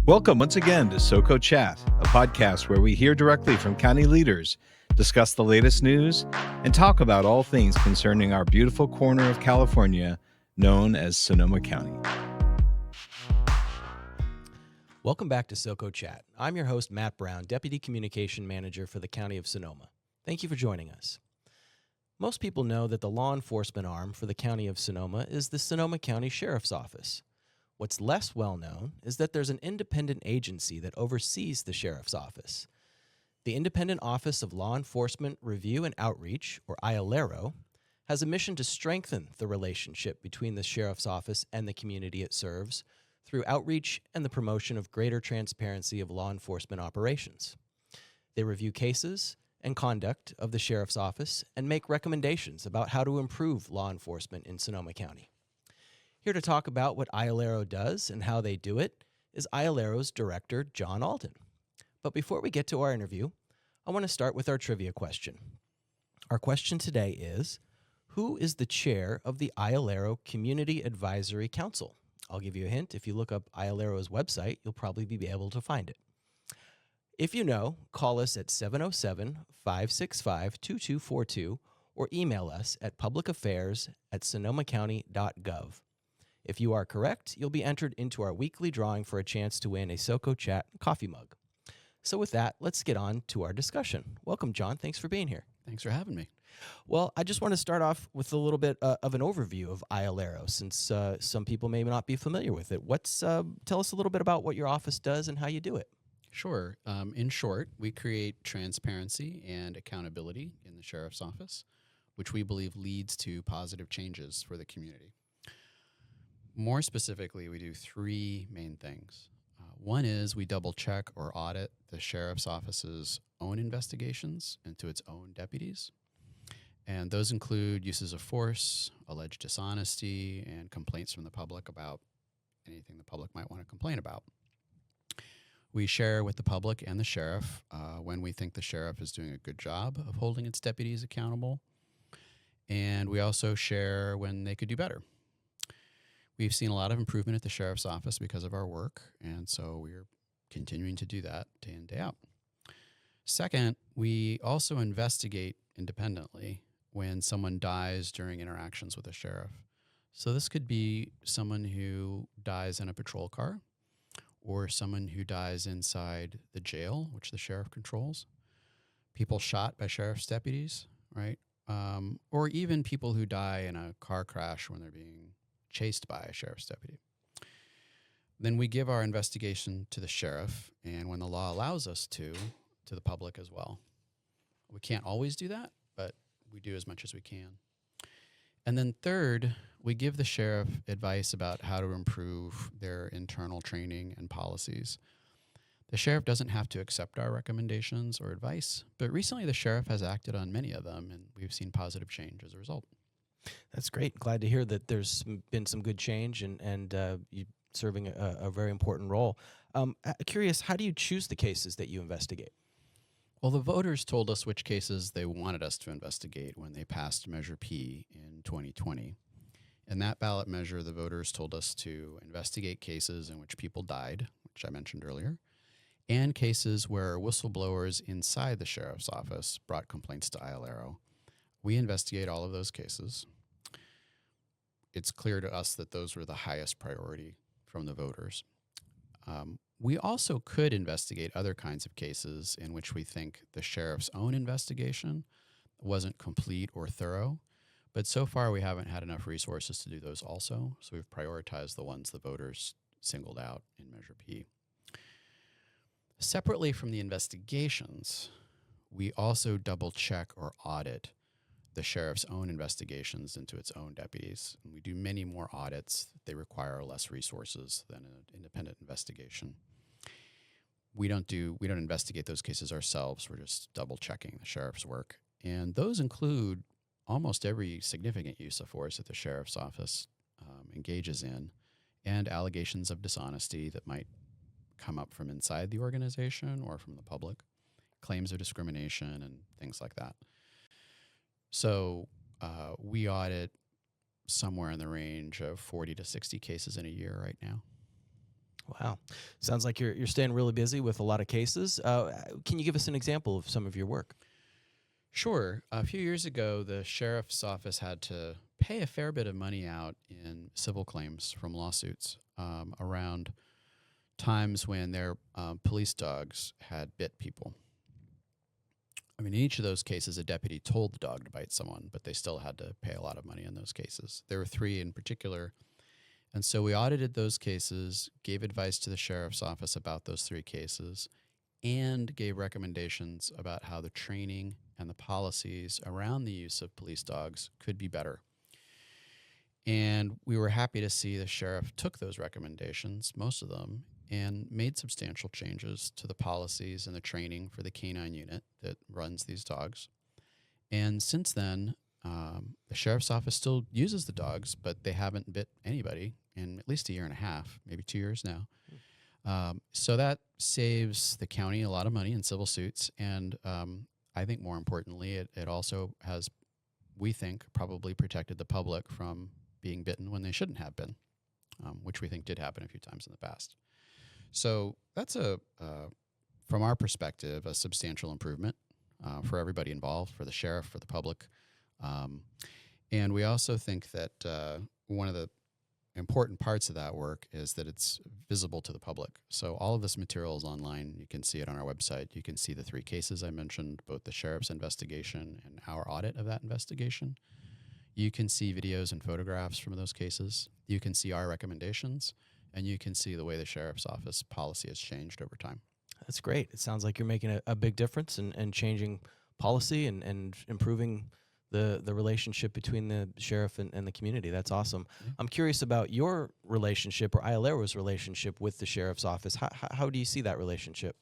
Welcome once again to SoCo Chat, a podcast where we hear directly from county leaders, discuss the latest news, and talk about all things concerning our beautiful corner of California known as Sonoma County. Welcome back to SoCo Chat. I'm your host, Matt Brown, Deputy Communication Manager for the County of Sonoma. Thank you for joining us. Most people know that the law enforcement arm for the County of Sonoma is the Sonoma County Sheriff's Office. What's less well known is that there's an independent agency that oversees the Sheriff's Office. The Independent Office of Law Enforcement Review and Outreach, or IOLERO, has a mission to strengthen the relationship between the Sheriff's Office and the community it serves through outreach and the promotion of greater transparency of law enforcement operations. They review cases and conduct of the Sheriff's Office and make recommendations about how to improve law enforcement in Sonoma County. Here to talk about what IOLERO does and how they do it is IOLERO's Director, John Alden. But before we get to our interview, I want to start with our trivia question. Our question today is, who is the chair of the IOLERO Community Advisory Council? I'll give you a hint. If you look up IOLERO's website, you'll probably be able to find it. If you know, call us at 707-565-2242 or email us at publicaffairs@sonomacounty.gov. If you are correct, you'll be entered into our weekly drawing for a chance to win a SoCo Chat coffee mug. So with that, let's get on to our discussion. Welcome, John. Thanks for being here. Thanks for having me. Well, I just want to start off with a little bit of an overview of IOLERO, since some people may not be familiar with it. Tell us a little bit about what your office does and how you do it. Sure. In short, we create transparency and accountability in the Sheriff's Office, which we believe leads to positive changes for the community. More specifically, we do three main things. One is we double check or audit the Sheriff's Office's own investigations into its own deputies. And those include uses of force, alleged dishonesty, and complaints from the public about anything the public might want to complain about. We share with the public and the sheriff when we think the sheriff is doing a good job of holding its deputies accountable. And we also share when they could do better. We've seen a lot of improvement at the Sheriff's Office because of our work, and so we're continuing to do that day in, day out. Second, we also investigate independently when someone dies during interactions with a sheriff. So this could be someone who dies in a patrol car or someone who dies inside the jail, which the sheriff controls, people shot by sheriff's deputies, right? Or even people who die in a car crash when they're being chased by a sheriff's deputy. Then we give our investigation to the sheriff, and when the law allows us to the public as well. We can't always do that, but we do as much as we can. And then third, we give the sheriff advice about how to improve their internal training and policies. The sheriff doesn't have to accept our recommendations or advice, but recently the sheriff has acted on many of them, and we've seen positive change as a result. That's great. Glad to hear that there's been some good change and you serving a very important role. Curious, how do you choose the cases that you investigate? Well, the voters told us which cases they wanted us to investigate when they passed Measure P in 2020. In that ballot measure, the voters told us to investigate cases in which people died, which I mentioned earlier, and cases where whistleblowers inside the sheriff's office brought complaints to IOLERO. We investigate all of those cases. It's clear to us that those were the highest priority from the voters. We also could investigate other kinds of cases in which we think the sheriff's own investigation wasn't complete or thorough, but so far we haven't had enough resources to do those also, so we've prioritized the ones the voters singled out in Measure P. Separately from the investigations, we also double check or audit the sheriff's own investigations into its own deputies. And we do many more audits. They require less resources than an independent investigation. We don't investigate those cases ourselves. We're just double checking the sheriff's work. And those include almost every significant use of force that the sheriff's office engages in, and allegations of dishonesty that might come up from inside the organization or from the public, claims of discrimination and things like that. So we audit somewhere in the range of 40 to 60 cases in a year right now. Wow. Sounds like you're staying really busy with a lot of cases. Can you give us an example of some of your work? Sure. A few years ago, the sheriff's office had to pay a fair bit of money out in civil claims from lawsuits around times when their police dogs had bit people. I mean, in each of those cases, a deputy told the dog to bite someone, but they still had to pay a lot of money in those cases. There were 3 in particular. And so we audited those cases, gave advice to the sheriff's office about those 3 cases, and gave recommendations about how the training and the policies around the use of police dogs could be better. And we were happy to see the sheriff took those recommendations, most of them, and made substantial changes to the policies and the training for the canine unit that runs these dogs. And since then, the sheriff's office still uses the dogs, but they haven't bit anybody in at least a year and a half, maybe 2 years now. So that saves the county a lot of money in civil suits. And I think more importantly, it also has, we think, probably protected the public from being bitten when they shouldn't have been, which we think did happen a few times in the past. So that's from our perspective, a substantial improvement for everybody involved, for the sheriff, for the public. And we also think that one of the important parts of that work is that it's visible to the public. So all of this material is online. You can see it on our website. You can see the 3 cases I mentioned, both the sheriff's investigation and our audit of that investigation. You can see videos and photographs from those cases. You can see our recommendations, and you can see the way the sheriff's office policy has changed over time. That's great. It sounds like you're making a big difference and changing policy and improving the relationship between the sheriff and the community. That's awesome. Yeah. I'm curious about your relationship or IOLERO's relationship with the sheriff's office. How do you see that relationship?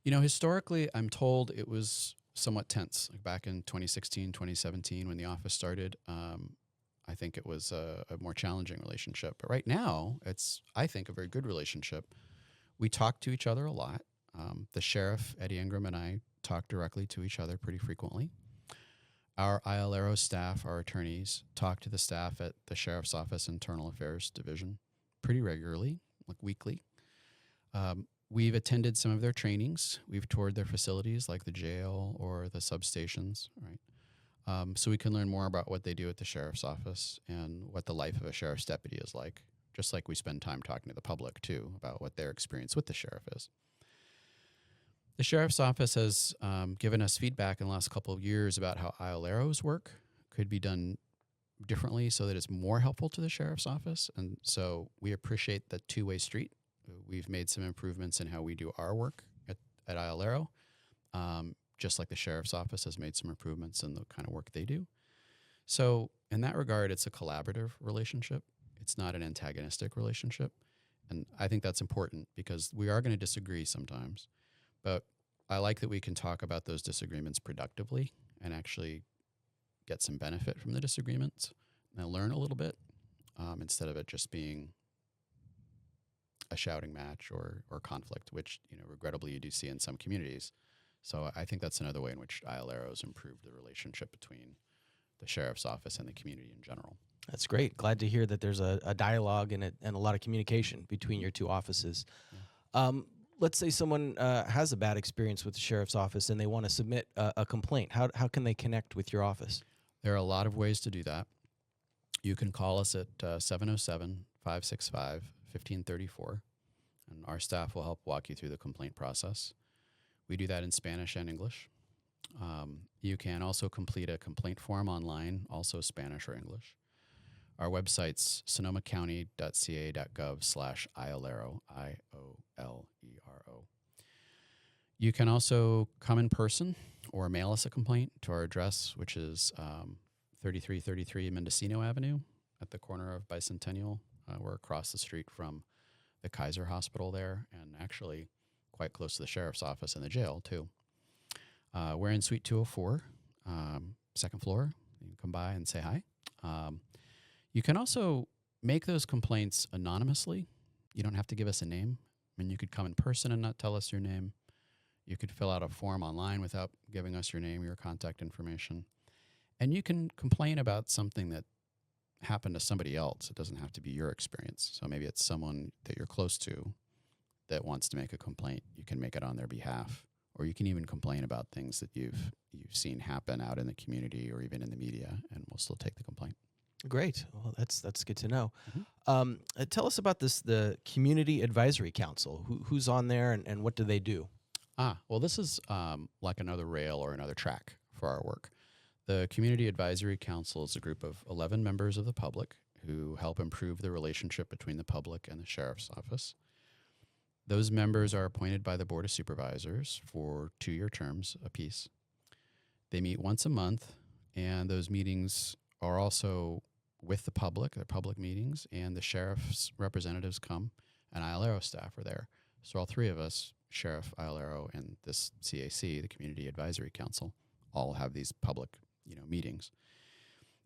You know, historically, I'm told it was somewhat tense. Like back in 2016, 2017, when the office started, I think it was a more challenging relationship. But right now, it's, I think, a very good relationship. We talk to each other a lot. The sheriff, Eddie Ingram, and I talk directly to each other pretty frequently. Our IOLERO staff, our attorneys, talk to the staff at the Sheriff's Office Internal Affairs Division pretty regularly, like weekly. We've attended some of their trainings. We've toured their facilities like the jail or the substations, right? So we can learn more about what they do at the Sheriff's Office and what the life of a sheriff's deputy is like, just like we spend time talking to the public, too, about what their experience with the sheriff is. The Sheriff's Office has given us feedback in the last couple of years about how IOLERO's work could be done differently so that it's more helpful to the Sheriff's Office. And so we appreciate the two-way street. We've made some improvements in how we do our work at IOLERO, just like the Sheriff's Office has made some improvements in the kind of work they do. So in that regard, it's a collaborative relationship. It's not an antagonistic relationship. And I think that's important because we are going to disagree sometimes. But I like that we can talk about those disagreements productively and actually get some benefit from the disagreements and learn a little bit instead of it just being a shouting match or conflict, which, you know, regrettably you do see in some communities. So I think that's another way in which IOLERO has improved the relationship between the Sheriff's Office and the community in general. That's great. Glad to hear that there's a dialogue and a lot of communication between your 2 offices. Yeah. Let's say someone has a bad experience with the Sheriff's Office and they want to submit a complaint. How can they connect with your office? There are a lot of ways to do that. You can call us at 707-565-1534, and our staff will help walk you through the complaint process. We do that in Spanish and English. You can also complete a complaint form online, also Spanish or English. Our website's sonomacounty.ca.gov/IOLERO, IOLERO. You can also come in person or mail us a complaint to our address, which is 3333 Mendocino Avenue at the corner of Bicentennial. We're across the street from the Kaiser Hospital there, and actually quite close to the Sheriff's Office and the jail, too. We're in Suite 204, second floor. You can come by and say hi. You can also make those complaints anonymously. You don't have to give us a name. I mean, you could come in person and not tell us your name. You could fill out a form online without giving us your name, your contact information. And you can complain about something that happen to somebody else. It doesn't have to be your experience. So maybe it's someone that you're close to that wants to make a complaint. You can make it on their behalf, or you can even complain about things that you've seen happen out in the community or even in the media, and we'll still take the complaint. Great. Well, that's good to know. Mm-hmm. Tell us about the Community Advisory Council. Who's on there, and what do they do? Well, this is like another rail or another track for our work. The Community Advisory Council is a group of 11 members of the public who help improve the relationship between the public and the sheriff's office. Those members are appointed by the Board of Supervisors for 2-year terms apiece. They meet once a month, and those meetings are also with the public. They're public meetings, and the sheriff's representatives come, and IOLERO staff are there. So all three of us, Sheriff, IOLERO, and this CAC, the Community Advisory Council, all have these public meetings.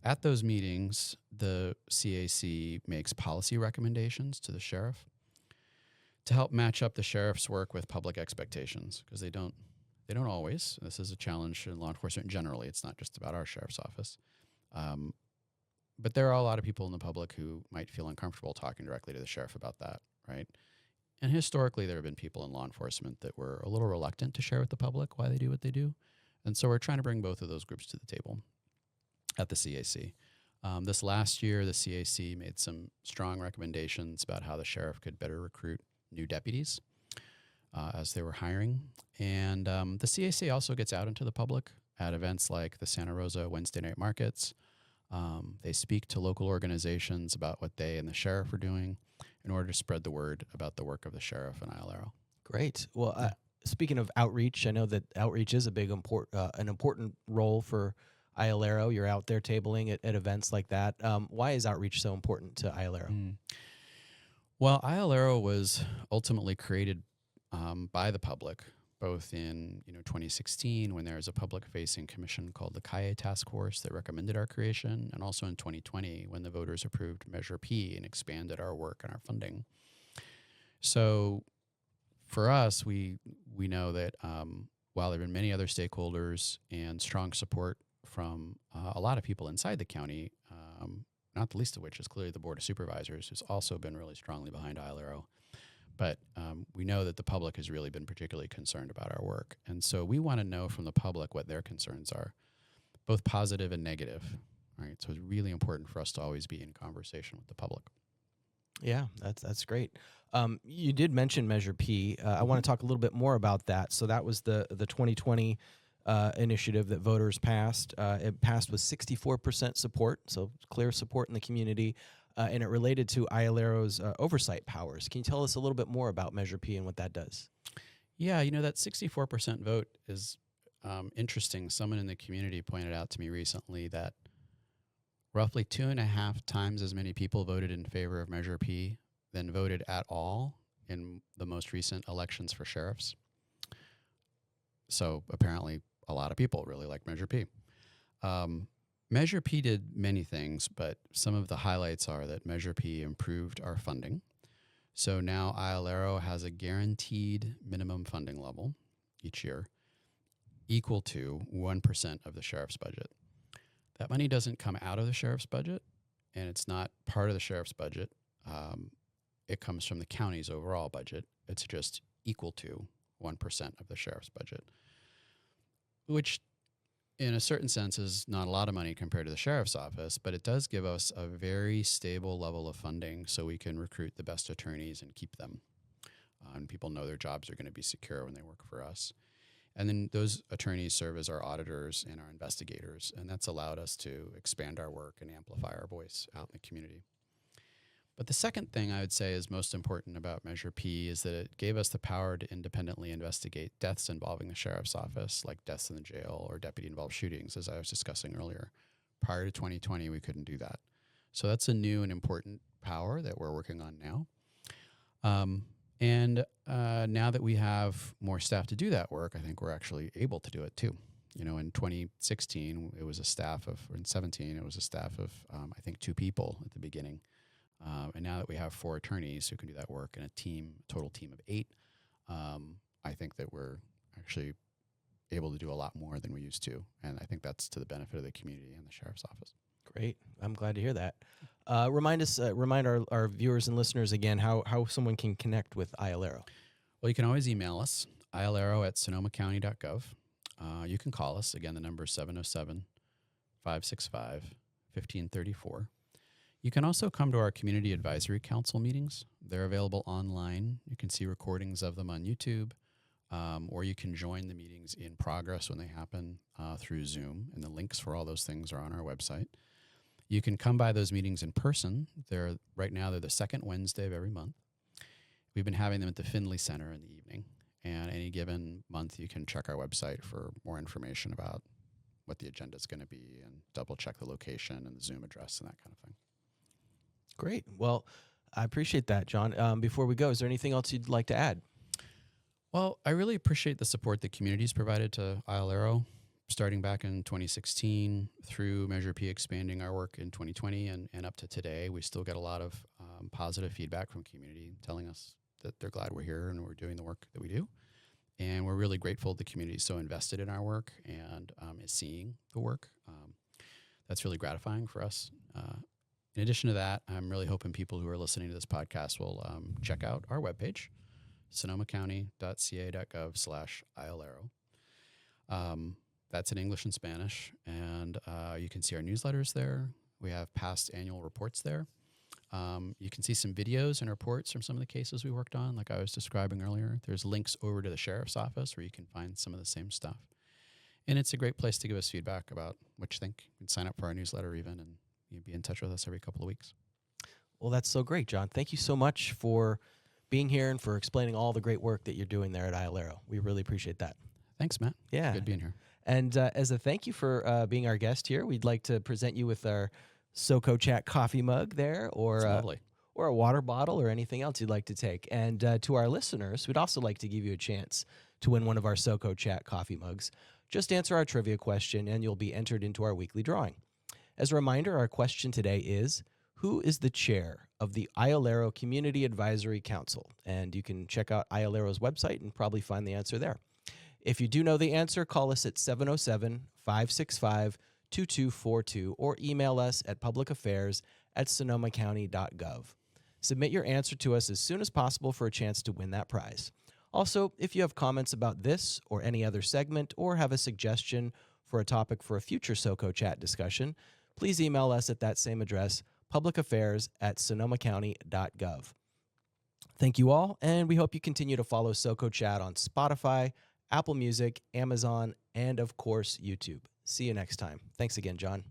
At those meetings, the CAC makes policy recommendations to the sheriff to help match up the sheriff's work with public expectations, because they don't always. This is a challenge in law enforcement generally. It's not just about our sheriff's office. But there are a lot of people in the public who might feel uncomfortable talking directly to the sheriff about that, right? And historically, there have been people in law enforcement that were a little reluctant to share with the public why they do what they do. And so we're trying to bring both of those groups to the table at the CAC. This last year, the CAC made some strong recommendations about how the sheriff could better recruit new deputies as they were hiring. And the CAC also gets out into the public at events like the Santa Rosa Wednesday night markets. They speak to local organizations about what they and the sheriff are doing in order to spread the word about the work of the sheriff and IOLERO. Great. Well, speaking of outreach, I know that outreach is an important role for IOLERO. You're out there tabling at events like that. Why is outreach so important to IOLERO? Well, IOLERO was ultimately created by the public, both in 2016 when there was a public-facing commission called the CAE Task Force that recommended our creation, and also in 2020 when the voters approved Measure P and expanded our work and our funding. So for us, we know that while there have been many other stakeholders and strong support from a lot of people inside the county, not the least of which is clearly the Board of Supervisors, who's also been really strongly behind IOLERO. But we know that the public has really been particularly concerned about our work. And so we want to know from the public what their concerns are, both positive and negative. Right? So it's really important for us to always be in conversation with the public. Yeah, that's great. You did mention Measure P. I want to talk a little bit more about that. So that was the 2020 initiative that voters passed. It passed with 64% support, so clear support in the community. And it related to IOLERO's oversight powers. Can you tell us a little bit more about Measure P and what that does? Yeah, that 64% vote is interesting. Someone in the community pointed out to me recently that roughly 2.5 times as many people voted in favor of Measure P than voted at all in the most recent elections for sheriffs. So apparently a lot of people really like Measure P. Measure P did many things, but some of the highlights are that Measure P improved our funding. So now IOLERO has a guaranteed minimum funding level each year equal to 1% of the sheriff's budget. That money doesn't come out of the sheriff's budget, and it's not part of the sheriff's budget. It comes from the county's overall budget. It's just equal to 1% of the sheriff's budget, which in a certain sense is not a lot of money compared to the sheriff's office, but it does give us a very stable level of funding so we can recruit the best attorneys and keep them. And people know their jobs are going to be secure when they work for us. And then those attorneys serve as our auditors and our investigators, and that's allowed us to expand our work and amplify our voice out in the community. But the second thing I would say is most important about Measure P is that it gave us the power to independently investigate deaths involving the sheriff's office, like deaths in the jail or deputy-involved shootings, as I was discussing earlier. Prior to 2020, we couldn't do that. So that's a new and important power that we're working on now. And now that we have more staff to do that work, I think we're actually able to do it too. In 2016, it was a staff of, in 17, it was a staff of, I think, 2 people at the beginning. And now that we have 4 attorneys who can do that work and a total team of 8, I think that we're actually able to do a lot more than we used to. And I think that's to the benefit of the community and the sheriff's office. Great. I'm glad to hear that. Remind our viewers and listeners again how someone can connect with IOLERO. Well, you can always email us, iolero@sonomacounty.gov. You can call us. Again, the number is 707-565-1534. You can also come to our Community Advisory Council meetings. They're available online. You can see recordings of them on YouTube, or you can join the meetings in progress when they happen through Zoom, and the links for all those things are on our website. You can come by those meetings in person. Right now they're the second Wednesday of every month. We've been having them at the Findlay Center in the evening, and any given month you can check our website for more information about what the agenda is going to be and double check the location and the Zoom address and that kind of thing. Great. Well, I appreciate that, John. Before we go, is there anything else you'd like to add? Well, I really appreciate the support the community's provided to IOLERO, starting back in 2016 through Measure P expanding our work in 2020 and up to today. We still get a lot of positive feedback from community telling us that they're glad we're here and we're doing the work that we do. And we're really grateful the community is so invested in our work and is seeing the work. That's really gratifying for us. In addition to that, I'm really hoping people who are listening to this podcast will check out our webpage, sonomacounty.ca.gov/IOLERO. That's in English and Spanish, and you can see our newsletters there. We have past annual reports there. You can see some videos and reports from some of the cases we worked on, like I was describing earlier. There's links over to the sheriff's office where you can find some of the same stuff. And it's a great place to give us feedback about what you think. You can sign up for our newsletter even, and you'll be in touch with us every couple of weeks. Well, that's so great, John. Thank you so much for being here and for explaining all the great work that you're doing there at IOLERO. We really appreciate that. Thanks, Matt. Yeah. Good being here. And as a thank you for being our guest here, we'd like to present you with our SoCo Chat coffee mug there, or Lovely. or a water bottle, or anything else you'd like to take. And to our listeners, we'd also like to give you a chance to win one of our SoCo Chat coffee mugs. Just answer our trivia question, and you'll be entered into our weekly drawing. As a reminder, our question today is, who is the chair of the IOLERO Community Advisory Council? And you can check out IOLERO's website and probably find the answer there. If you do know the answer, call us at 707-565-2242 or email us at publicaffairs@sonomacounty.gov. Submit your answer to us as soon as possible for a chance to win that prize. Also, if you have comments about this or any other segment or have a suggestion for a topic for a future SoCo Chat discussion, please email us at that same address, publicaffairs@sonomacounty.gov. Thank you all, and we hope you continue to follow SoCo Chat on Spotify, Apple Music, Amazon, and of course, YouTube. See you next time. Thanks again, John.